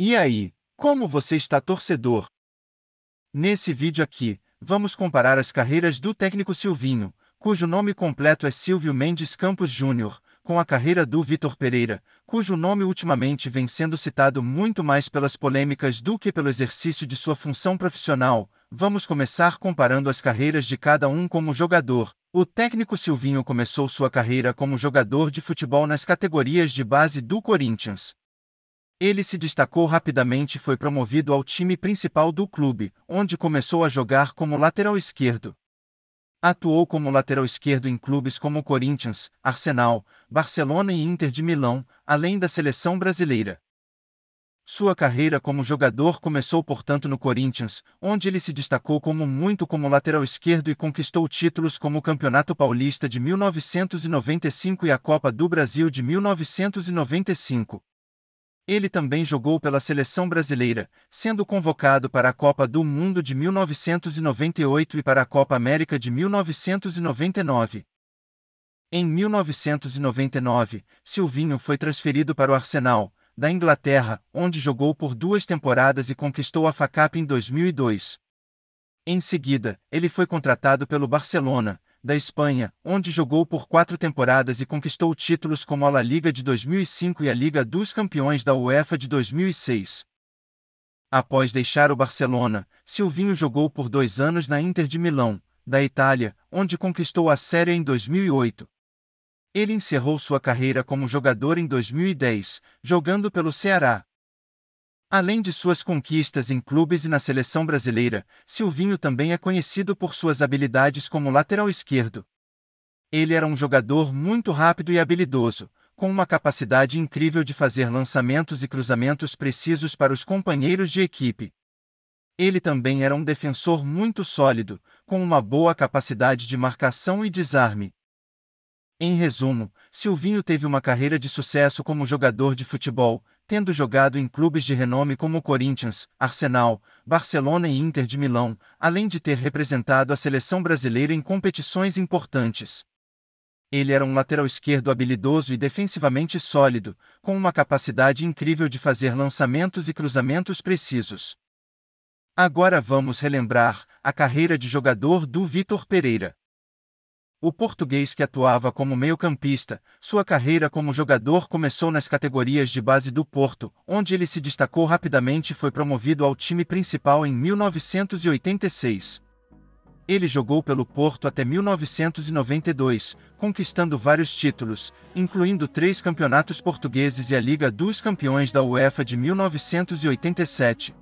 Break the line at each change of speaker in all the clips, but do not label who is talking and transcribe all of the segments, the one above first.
E aí, como você está, torcedor? Nesse vídeo aqui, vamos comparar as carreiras do técnico Silvinho, cujo nome completo é Silvio Mendes Campos Júnior, com a carreira do Vitor Pereira, cujo nome ultimamente vem sendo citado muito mais pelas polêmicas do que pelo exercício de sua função profissional. Vamos começar comparando as carreiras de cada um como jogador. O técnico Silvinho começou sua carreira como jogador de futebol nas categorias de base do Corinthians. Ele se destacou rapidamente e foi promovido ao time principal do clube, onde começou a jogar como lateral esquerdo. Atuou como lateral esquerdo em clubes como Corinthians, Arsenal, Barcelona e Inter de Milão, além da seleção brasileira. Sua carreira como jogador começou portanto no Corinthians, onde ele se destacou como lateral esquerdo e conquistou títulos como o Campeonato Paulista de 1995 e a Copa do Brasil de 1995. Ele também jogou pela seleção brasileira, sendo convocado para a Copa do Mundo de 1998 e para a Copa América de 1999. Em 1999, Silvinho foi transferido para o Arsenal, da Inglaterra, onde jogou por 2 temporadas e conquistou a FA Cup em 2002. Em seguida, ele foi contratado pelo Barcelona, da Espanha, onde jogou por 4 temporadas e conquistou títulos como a La Liga de 2005 e a Liga dos Campeões da UEFA de 2006. Após deixar o Barcelona, Silvinho jogou por 2 anos na Inter de Milão, da Itália, onde conquistou a Série A em 2008. Ele encerrou sua carreira como jogador em 2010, jogando pelo Ceará. Além de suas conquistas em clubes e na seleção brasileira, Silvinho também é conhecido por suas habilidades como lateral esquerdo. Ele era um jogador muito rápido e habilidoso, com uma capacidade incrível de fazer lançamentos e cruzamentos precisos para os companheiros de equipe. Ele também era um defensor muito sólido, com uma boa capacidade de marcação e desarme. Em resumo, Silvinho teve uma carreira de sucesso como jogador de futebol, tendo jogado em clubes de renome como Corinthians, Arsenal, Barcelona e Inter de Milão, além de ter representado a seleção brasileira em competições importantes. Ele era um lateral esquerdo habilidoso e defensivamente sólido, com uma capacidade incrível de fazer lançamentos e cruzamentos precisos. Agora vamos relembrar a carreira de jogador do Vitor Pereira. O português que atuava como meio-campista, sua carreira como jogador começou nas categorias de base do Porto, onde ele se destacou rapidamente e foi promovido ao time principal em 1986. Ele jogou pelo Porto até 1992, conquistando vários títulos, incluindo 3 campeonatos portugueses e a Liga dos Campeões da UEFA de 1987.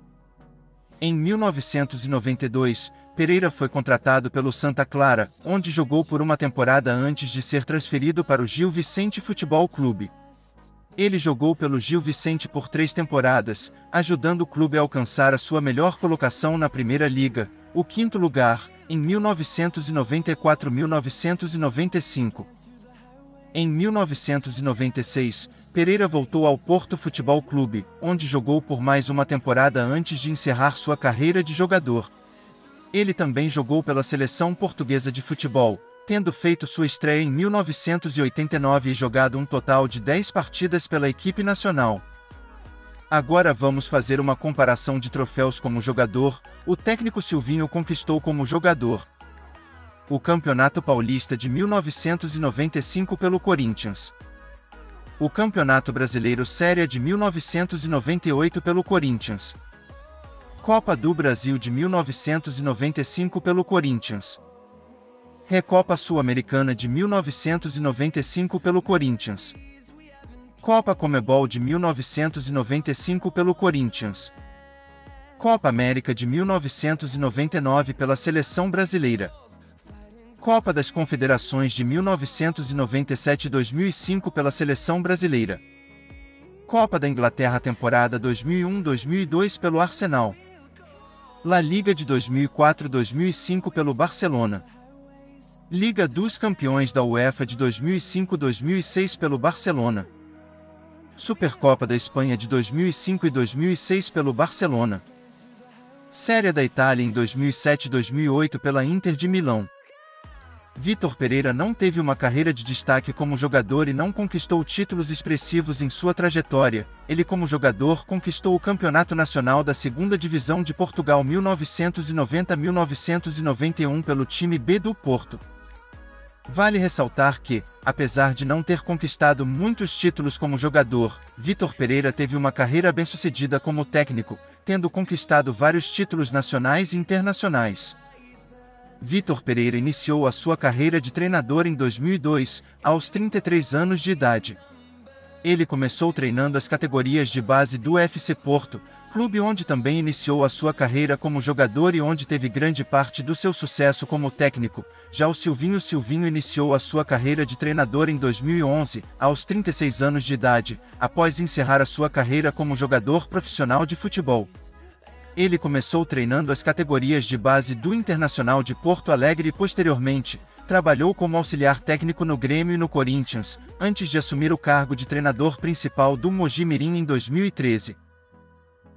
Em 1992, Pereira foi contratado pelo Santa Clara, onde jogou por uma temporada antes de ser transferido para o Gil Vicente Futebol Clube. Ele jogou pelo Gil Vicente por 3 temporadas, ajudando o clube a alcançar a sua melhor colocação na Primeira Liga, o 5º lugar, em 1994-1995. Em 1996, Pereira voltou ao Porto Futebol Clube, onde jogou por mais uma temporada antes de encerrar sua carreira de jogador. Ele também jogou pela seleção portuguesa de futebol, tendo feito sua estreia em 1989 e jogado um total de 10 partidas pela equipe nacional. Agora vamos fazer uma comparação de troféus como jogador. O técnico Silvinho conquistou como jogador o Campeonato Paulista de 1995 pelo Corinthians, o Campeonato Brasileiro Série A de 1998 pelo Corinthians, Copa do Brasil de 1995 pelo Corinthians, Recopa Sul-Americana de 1995 pelo Corinthians, Copa Comebol de 1995 pelo Corinthians, Copa América de 1999 pela Seleção Brasileira, Copa das Confederações de 1997 e 2005 pela Seleção Brasileira, Copa da Inglaterra temporada 2001-2002 pelo Arsenal, La Liga de 2004-2005 pelo Barcelona, Liga dos Campeões da UEFA de 2005-2006 pelo Barcelona, Supercopa da Espanha de 2005 e 2006 pelo Barcelona, Série A da Itália em 2007 e 2008 pela Inter de Milão, Vitor Pereira não teve uma carreira de destaque como jogador e não conquistou títulos expressivos em sua trajetória. Ele, como jogador, conquistou o Campeonato Nacional da 2ª Divisão de Portugal 1990-1991 pelo time B do Porto. Vale ressaltar que, apesar de não ter conquistado muitos títulos como jogador, Vitor Pereira teve uma carreira bem-sucedida como técnico, tendo conquistado vários títulos nacionais e internacionais. Vitor Pereira iniciou a sua carreira de treinador em 2002, aos 33 anos de idade. Ele começou treinando as categorias de base do FC Porto, clube onde também iniciou a sua carreira como jogador e onde teve grande parte do seu sucesso como técnico. Já o Silvinho iniciou a sua carreira de treinador em 2011, aos 36 anos de idade, após encerrar a sua carreira como jogador profissional de futebol. Ele começou treinando as categorias de base do Internacional de Porto Alegre e posteriormente, trabalhou como auxiliar técnico no Grêmio e no Corinthians, antes de assumir o cargo de treinador principal do Mogi Mirim em 2013.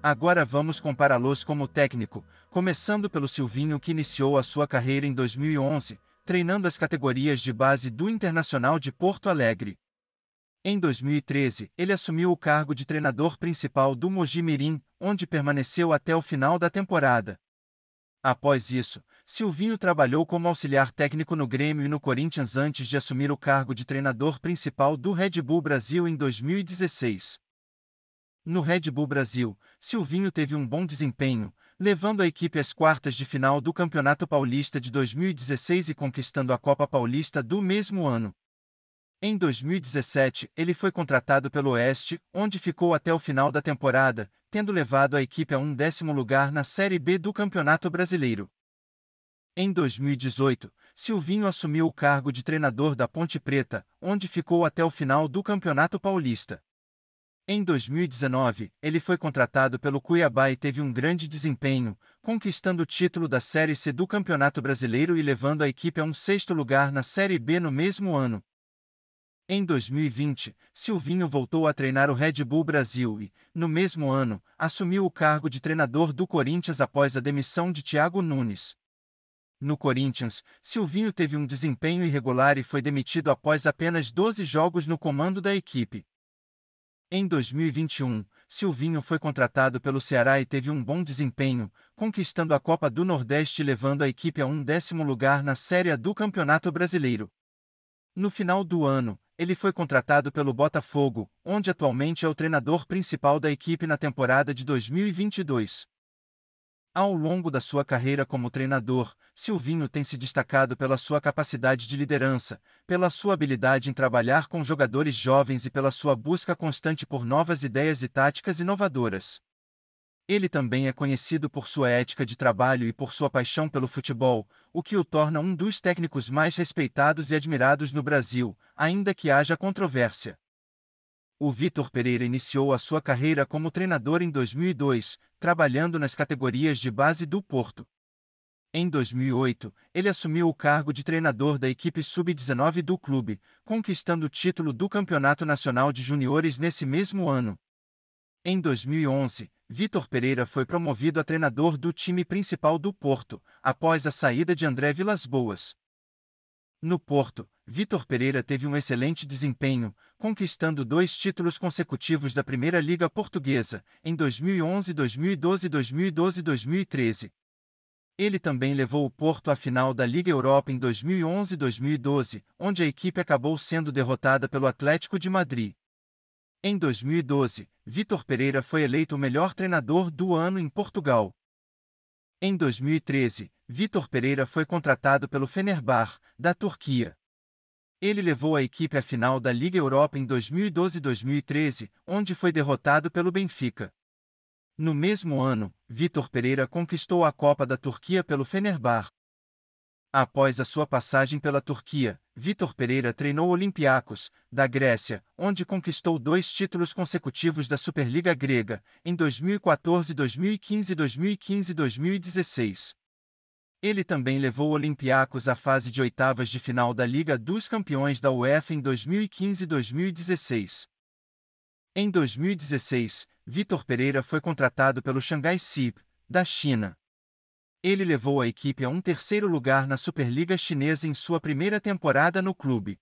Agora vamos compará-los como técnico, começando pelo Silvinho, que iniciou a sua carreira em 2011, treinando as categorias de base do Internacional de Porto Alegre. Em 2013, ele assumiu o cargo de treinador principal do Mogi Mirim, onde permaneceu até o final da temporada. Após isso, Silvinho trabalhou como auxiliar técnico no Grêmio e no Corinthians antes de assumir o cargo de treinador principal do Red Bull Brasil em 2016. No Red Bull Brasil, Silvinho teve um bom desempenho, levando a equipe às quartas de final do Campeonato Paulista de 2016 e conquistando a Copa Paulista do mesmo ano. Em 2017, ele foi contratado pelo Oeste, onde ficou até o final da temporada, tendo levado a equipe a um 10º lugar na Série B do Campeonato Brasileiro. Em 2018, Silvinho assumiu o cargo de treinador da Ponte Preta, onde ficou até o final do Campeonato Paulista. Em 2019, ele foi contratado pelo Cuiabá e teve um grande desempenho, conquistando o título da Série C do Campeonato Brasileiro e levando a equipe a um 6º lugar na Série B no mesmo ano. Em 2020, Silvinho voltou a treinar o Red Bull Brasil e, no mesmo ano, assumiu o cargo de treinador do Corinthians após a demissão de Thiago Nunes. No Corinthians, Silvinho teve um desempenho irregular e foi demitido após apenas 12 jogos no comando da equipe. Em 2021, Silvinho foi contratado pelo Ceará e teve um bom desempenho, conquistando a Copa do Nordeste e levando a equipe a um 10º lugar na Série A do Campeonato Brasileiro. No final do ano, ele foi contratado pelo Botafogo, onde atualmente é o treinador principal da equipe na temporada de 2022. Ao longo da sua carreira como treinador, Silvinho tem se destacado pela sua capacidade de liderança, pela sua habilidade em trabalhar com jogadores jovens e pela sua busca constante por novas ideias e táticas inovadoras. Ele também é conhecido por sua ética de trabalho e por sua paixão pelo futebol, o que o torna um dos técnicos mais respeitados e admirados no Brasil, ainda que haja controvérsia. O Vitor Pereira iniciou a sua carreira como treinador em 2002, trabalhando nas categorias de base do Porto. Em 2008, ele assumiu o cargo de treinador da equipe sub-19 do clube, conquistando o título do Campeonato Nacional de Juniores nesse mesmo ano. Em 2011, Vitor Pereira foi promovido a treinador do time principal do Porto, após a saída de André Vilas-Boas. No Porto, Vitor Pereira teve um excelente desempenho, conquistando 2 títulos consecutivos da Primeira Liga Portuguesa, em 2011, 2012, 2012 e 2013. Ele também levou o Porto à final da Liga Europa em 2011 e 2012, onde a equipe acabou sendo derrotada pelo Atlético de Madrid. Em 2012, Vitor Pereira foi eleito o melhor treinador do ano em Portugal. Em 2013, Vitor Pereira foi contratado pelo Fenerbahçe, da Turquia. Ele levou a equipe à final da Liga Europa em 2012 e 2013, onde foi derrotado pelo Benfica. No mesmo ano, Vitor Pereira conquistou a Copa da Turquia pelo Fenerbahçe. Após a sua passagem pela Turquia, Vitor Pereira treinou Olympiacos, da Grécia, onde conquistou 2 títulos consecutivos da Superliga grega, em 2014, 2015, 2015 e 2016. Ele também levou o Olympiacos à fase de oitavas de final da Liga dos Campeões da UEFA em 2015 e 2016. Em 2016, Vitor Pereira foi contratado pelo Shanghai SIP, da China. Ele levou a equipe a um terceiro lugar na Superliga Chinesa em sua primeira temporada no clube.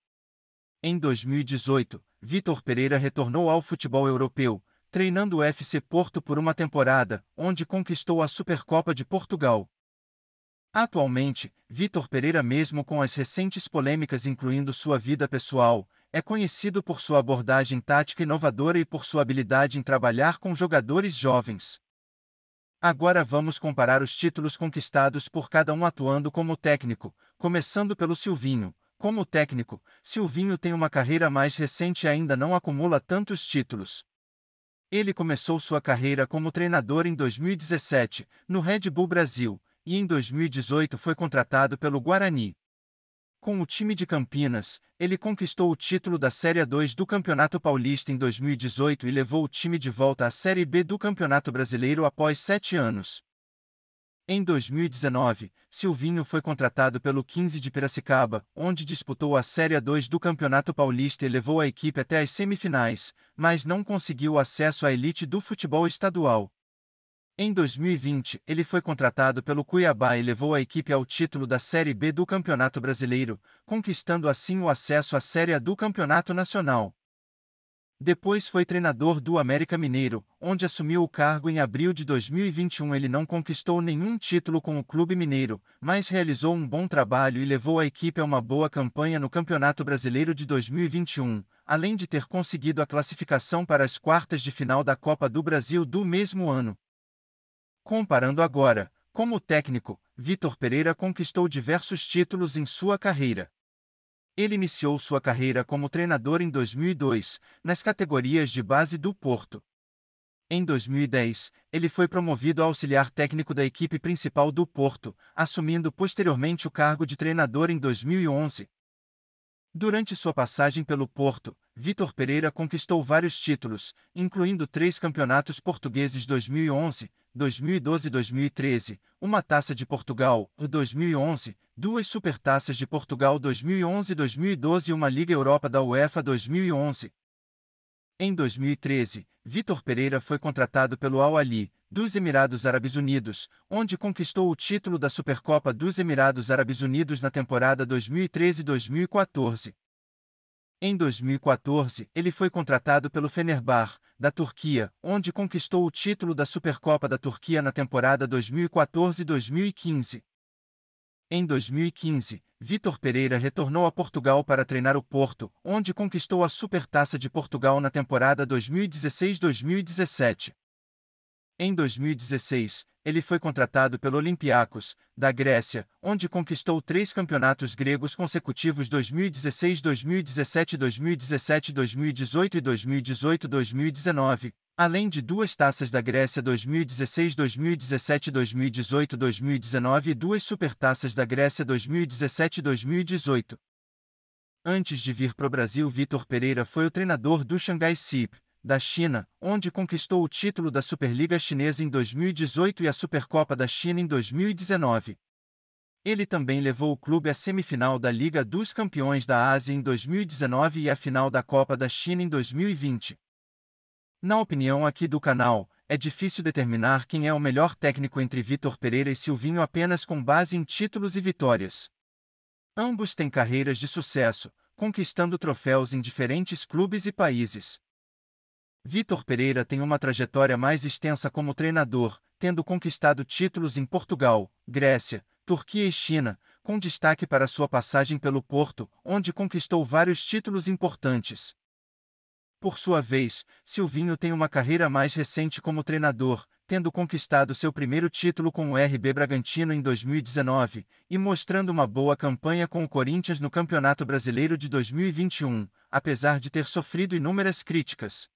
Em 2018, Vitor Pereira retornou ao futebol europeu, treinando o FC Porto por uma temporada, onde conquistou a Supercopa de Portugal. Atualmente, Vitor Pereira, mesmo com as recentes polêmicas incluindo sua vida pessoal, é conhecido por sua abordagem tática inovadora e por sua habilidade em trabalhar com jogadores jovens. Agora vamos comparar os títulos conquistados por cada um atuando como técnico, começando pelo Silvinho. Como técnico, Silvinho tem uma carreira mais recente e ainda não acumula tantos títulos. Ele começou sua carreira como treinador em 2017, no Red Bull Brasil, e em 2018 foi contratado pelo Guarani. Com o time de Campinas, ele conquistou o título da Série A2 do Campeonato Paulista em 2018 e levou o time de volta à Série B do Campeonato Brasileiro após 7 anos. Em 2019, Silvinho foi contratado pelo 15 de Piracicaba, onde disputou a Série A2 do Campeonato Paulista e levou a equipe até as semifinais, mas não conseguiu acesso à elite do futebol estadual. Em 2020, ele foi contratado pelo Cuiabá e levou a equipe ao título da Série B do Campeonato Brasileiro, conquistando assim o acesso à Série A do Campeonato Nacional. Depois foi treinador do América Mineiro, onde assumiu o cargo em abril de 2021. Ele não conquistou nenhum título com o clube mineiro, mas realizou um bom trabalho e levou a equipe a uma boa campanha no Campeonato Brasileiro de 2021, além de ter conseguido a classificação para as quartas de final da Copa do Brasil do mesmo ano. Comparando agora, como técnico, Vitor Pereira conquistou diversos títulos em sua carreira. Ele iniciou sua carreira como treinador em 2002, nas categorias de base do Porto. Em 2010, ele foi promovido a auxiliar técnico da equipe principal do Porto, assumindo posteriormente o cargo de treinador em 2011. Durante sua passagem pelo Porto, Vitor Pereira conquistou vários títulos, incluindo 3 campeonatos portugueses 2011, 2012 e 2013, uma Taça de Portugal, 2011, 2 Supertaças de Portugal 2011 e 2012 e uma Liga Europa da UEFA 2011. Em 2013, Vitor Pereira foi contratado pelo Al Ahly, dos Emirados Árabes Unidos, onde conquistou o título da Supercopa dos Emirados Árabes Unidos na temporada 2013-2014. Em 2014, ele foi contratado pelo Fenerbahçe, da Turquia, onde conquistou o título da Supercopa da Turquia na temporada 2014-2015. Em 2015, Vitor Pereira retornou a Portugal para treinar o Porto, onde conquistou a Supertaça de Portugal na temporada 2016-2017. Em 2016, ele foi contratado pelo Olympiacos, da Grécia, onde conquistou 3 campeonatos gregos consecutivos 2016, 2017, 2017, 2018 e 2018-2019, além de 2 taças da Grécia 2016, 2017, 2018, 2019 e 2 supertaças da Grécia 2017 e 2018. Antes de vir para o Brasil, Vitor Pereira foi o treinador do Shanghai SIP, da China, onde conquistou o título da Superliga Chinesa em 2018 e a Supercopa da China em 2019. Ele também levou o clube à semifinal da Liga dos Campeões da Ásia em 2019 e à final da Copa da China em 2020. Na opinião aqui do canal, é difícil determinar quem é o melhor técnico entre Vitor Pereira e Silvinho apenas com base em títulos e vitórias. Ambos têm carreiras de sucesso, conquistando troféus em diferentes clubes e países. Vitor Pereira tem uma trajetória mais extensa como treinador, tendo conquistado títulos em Portugal, Grécia, Turquia e China, com destaque para sua passagem pelo Porto, onde conquistou vários títulos importantes. Por sua vez, Silvinho tem uma carreira mais recente como treinador, tendo conquistado seu primeiro título com o RB Bragantino em 2019, e mostrando uma boa campanha com o Corinthians no Campeonato Brasileiro de 2021, apesar de ter sofrido inúmeras críticas.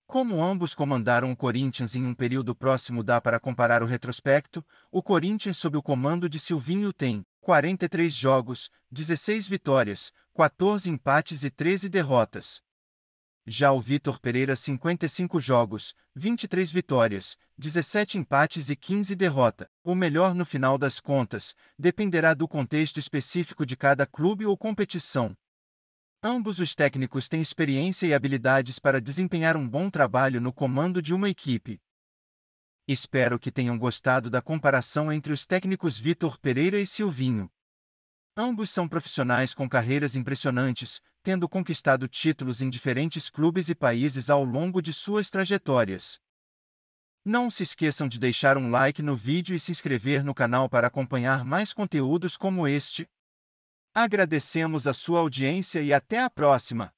Como ambos comandaram o Corinthians em um período próximo, dá para comparar o retrospecto. O Corinthians sob o comando de Silvinho tem 43 jogos, 16 vitórias, 14 empates e 13 derrotas. Já o Vitor Pereira 55 jogos, 23 vitórias, 17 empates e 15 derrotas. O melhor no final das contas, dependerá do contexto específico de cada clube ou competição. Ambos os técnicos têm experiência e habilidades para desempenhar um bom trabalho no comando de uma equipe. Espero que tenham gostado da comparação entre os técnicos Vitor Pereira e Silvinho. Ambos são profissionais com carreiras impressionantes, tendo conquistado títulos em diferentes clubes e países ao longo de suas trajetórias. Não se esqueçam de deixar um like no vídeo e se inscrever no canal para acompanhar mais conteúdos como este. Agradecemos a sua audiência e até a próxima!